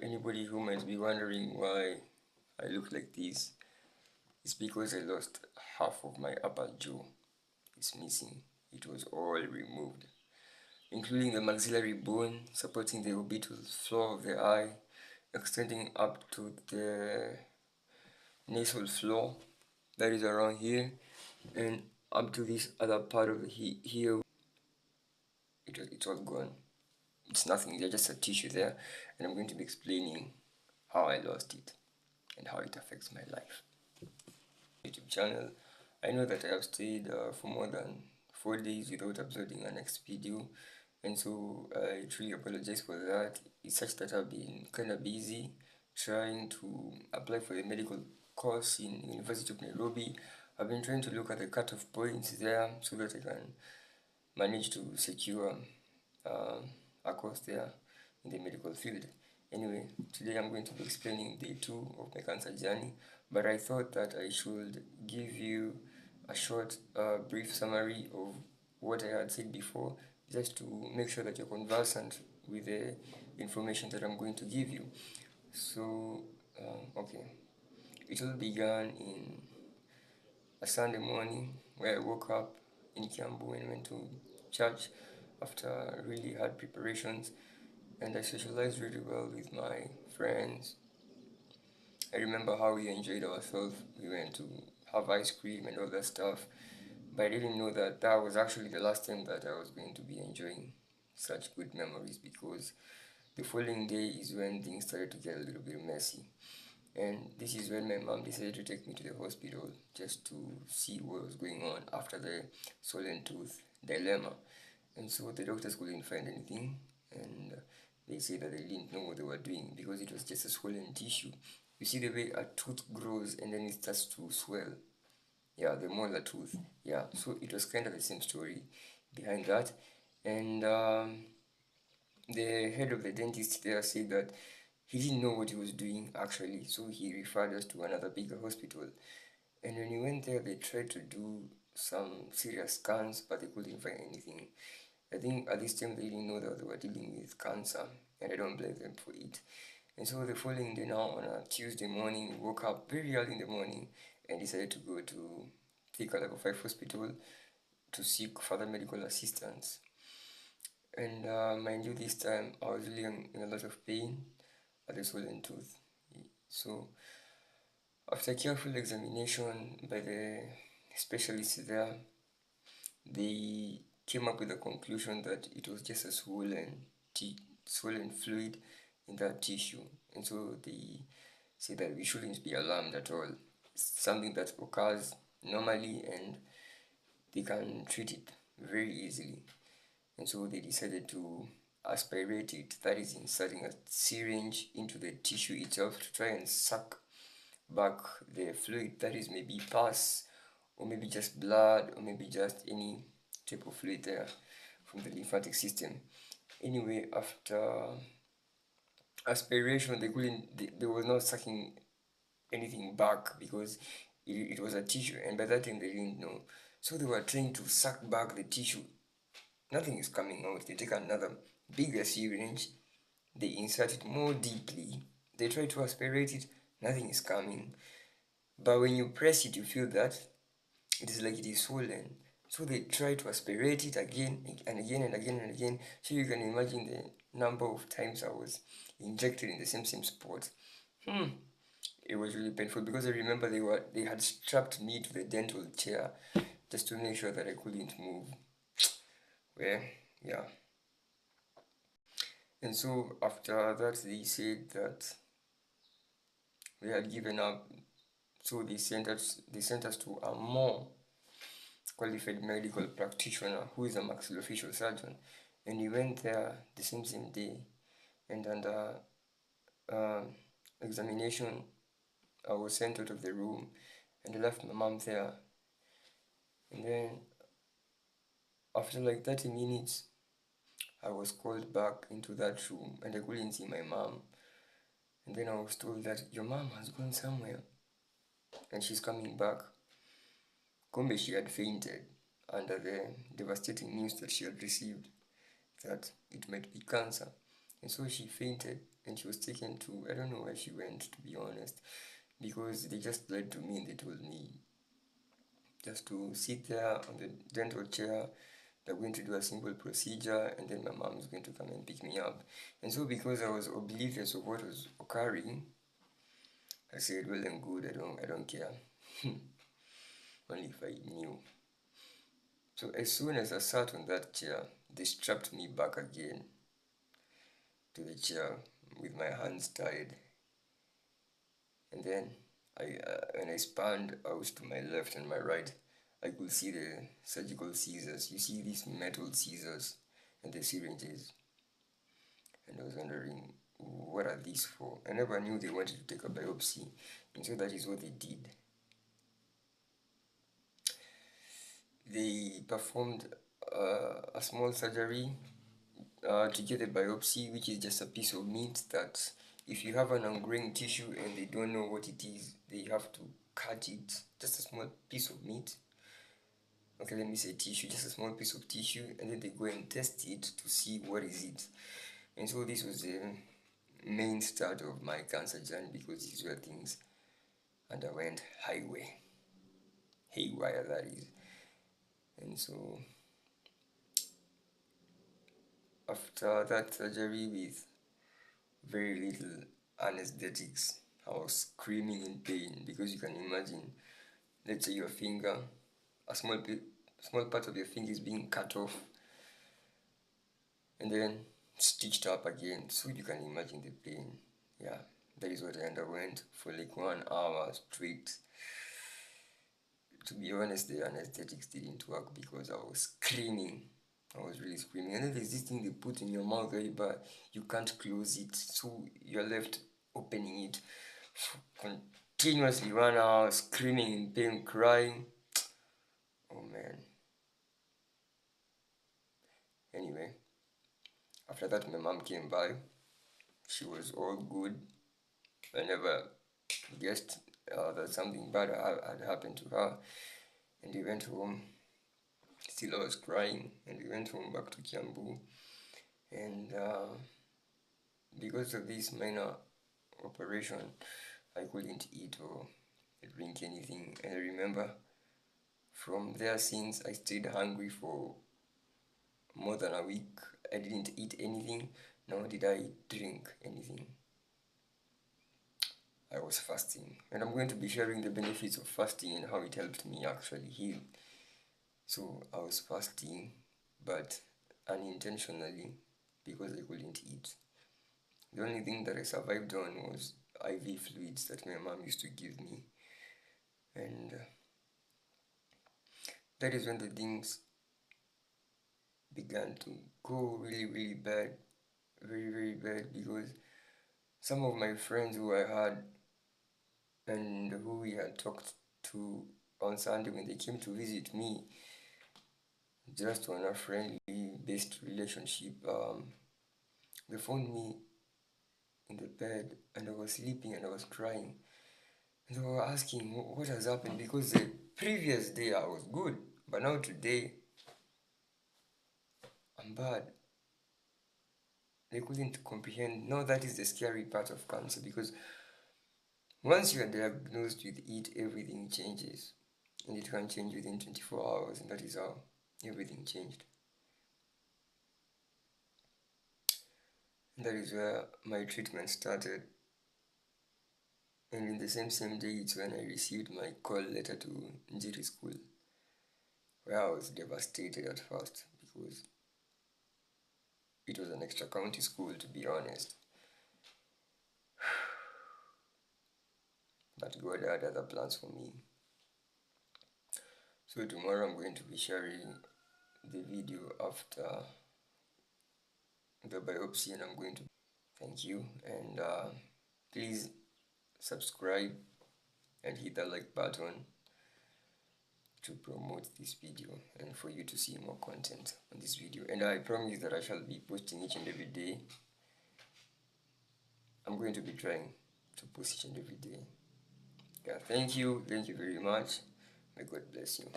Anybody who might be wondering why I look like this, it's because I lost half of my upper jaw. It's missing. It was all removed, including the maxillary bone supporting the orbital floor of the eye, extending up to the nasal floor that is around here, and up to this other part of the here. It's all gone. It's nothing, there's just a tissue there, and I'm going to be explaining how I lost it and how it affects my life. YouTube channel. I know that I have stayed for more than 4 days without uploading a next video, and so I truly apologize for that. It's such that I've been kind of busy trying to apply for the medical course in University of Nairobi. I've been trying to look at the cutoff points there so that I can manage to secure a course there in the medical field. Anyway, today I'm going to be explaining day 2 of my cancer journey, but I thought that I should give you a short, brief summary of what I had said before, just to make sure that you're conversant with the information that I'm going to give you. So, okay, it all began in a Sunday morning where I woke up in Kiambu and went to church after really hard preparations, and I socialized really well with my friends. I remember how we enjoyed ourselves. We went to have ice cream and all that stuff, but I didn't know that that was actually the last time that I was going to be enjoying such good memories, because the following day is when things started to get a little bit messy. And this is when my mom decided to take me to the hospital just to see what was going on after the swollen tooth dilemma. And so the doctors couldn't find anything, and they said that they didn't know what they were doing because it was just a swollen tissue. You see the way a tooth grows and then it starts to swell. Yeah, the molar tooth. Yeah, so it was kind of the same story behind that. And the head of the dentist there said that he didn't know what he was doing actually, so he referred us to another bigger hospital. And when we went there, they tried to do some serious scans, but they couldn't find anything. I think at this time they didn't know that they were dealing with cancer, and I don't blame them for it. And so the following day, now on a Tuesday morning, we woke up very early in the morning and decided to go to Thika Level 5 hospital to seek further medical assistance. And mind you, this time I was really in a lot of pain at the swollen tooth. So after careful examination by the specialists there, they came up with the conclusion that it was just a swollen fluid in that tissue, and so they said that we shouldn't be alarmed at all. It's something that occurs normally, and they can treat it very easily. And so they decided to aspirate it, that is inserting a syringe into the tissue itself to try and suck back the fluid, that is maybe pus, or maybe just blood, or maybe just any type of fluid there from the lymphatic system. Anyway, after aspiration, they were not sucking anything back because it was a tissue, and by that time they didn't know. So they were trying to suck back the tissue. Nothing is coming out. They take another bigger syringe, they insert it more deeply, they try to aspirate it, nothing is coming. But when you press it, you feel that it is like it is swollen. So they try to aspirate it again and again and again and again. So you can imagine the number of times I was injected in the same spot. It was really painful because I remember they had strapped me to the dental chair just to make sure that I couldn't move. Well, yeah. And so after that, they said that we had given up. So they sent us to a more qualified medical practitioner who is a maxillofacial surgeon, and we went there the same day, and under examination I was sent out of the room and I left my mom there. And then after like 30 minutes I was called back into that room and I couldn't see my mom. And then I was told that your mom has gone somewhere and she's coming back. Kumbe she had fainted under the devastating news that she had received that it might be cancer. and so she fainted and she was taken to, I don't know where she went, to be honest, because they just lied to me and they told me just to sit there on the dental chair. They're going to do a simple procedure and then my mom is going to come and pick me up. And so because I was oblivious of what was occurring, I said, well and good, I don't care. Only if I knew. So as soon as I sat on that chair, they strapped me back again to the chair with my hands tied. And then when I spanned out to my left and my right, I could see the surgical scissors. You see these metal scissors and the syringes. And I was wondering, what are these for? I never knew they wanted to take a biopsy. And so that is what they did. They performed a small surgery to get a biopsy, which is just a piece of meat that if you have an ongoing tissue and they don't know what it is, they have to cut it, just a small piece of meat. Okay, let me say tissue, just a small piece of tissue, and then they go and test it to see what is it. And so this was the main start of my cancer journey, because these were things underwent haywire that is. And so after that surgery with very little anesthetics, I was screaming in pain, because you can imagine, let's say your finger, a small part of your finger is being cut off and then stitched up again, so you can imagine the pain. Yeah, that is what I underwent for like 1 hour straight. To be honest, the anesthetics didn't work because I was screaming. I was really screaming. And then there's this thing they put in your mouth, right, but you can't close it, so you're left opening it continuously 1 hour, screaming in pain, crying. Oh man. Anyway, after that my mom came by. She was all good. I never guessed that something bad had happened to her. And we went home. Still I was crying, and we went home back to Kiambu. And because of this minor operation, I couldn't eat or drink anything. And I remember from there, since I stayed hungry for more than a week, I didn't eat anything, nor did I drink anything. I was fasting, and I'm going to be sharing the benefits of fasting and how it helped me actually heal. So I was fasting, but unintentionally, because I couldn't eat. The only thing that I survived on was IV fluids that my mom used to give me. And that is when the things began to go really, really bad. Very, very bad, because some of my friends who I had and who we had talked to on Sunday, when they came to visit me, just on a friendly based relationship, they found me in the bed and I was sleeping and I was crying. And they were asking what has happened, because the previous day I was good, but now today I'm bad. They couldn't comprehend. Now that is the scary part of cancer, because once you are diagnosed with it, everything changes. And it can change within 24 hours, and that is how everything changed. And that is where my treatment started. And in the same day, it's when I received my call letter to Njiri School, where I was devastated at first, because it was an extra county school, to be honest. But God had other plans for me. So tomorrow I'm going to be sharing the video after the biopsy, and I'm going to thank you, and please subscribe and hit the like button to promote this video and for you to see more content on this video. And I promise that I shall be posting each and every day. I'm going to be trying to post each and every day. Yeah, thank you very much. May God bless you.